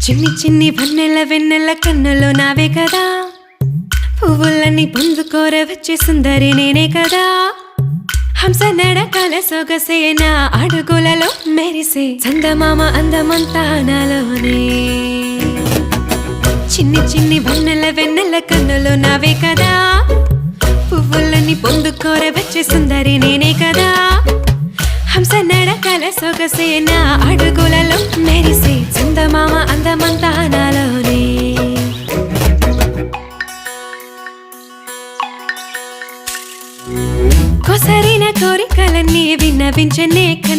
చిన్ని చిన్ని వన్నెల వెన్నెల కన్నులో నావే కదా, పువ్వులన్నీ పొందుకోర వచ్చే సుందరి నేనే కదా. హంస నడకల సొగసే నా అడుగులలో మెరిసే చందమామ అందమంతా నాలోనే. చిన్ని చిన్ని వన్నెల వెన్నెల కన్నులో నావే కదా, పువ్వులన్నీ పొందుకోర వచ్చే సుందరి నేనే కదా. హంస నడకల సొగసే నా అడుగులలో మెరిసే చందమామ అందమంతా నాలోనే. కొసరిన కోరికలన్నీ విన్నవించనే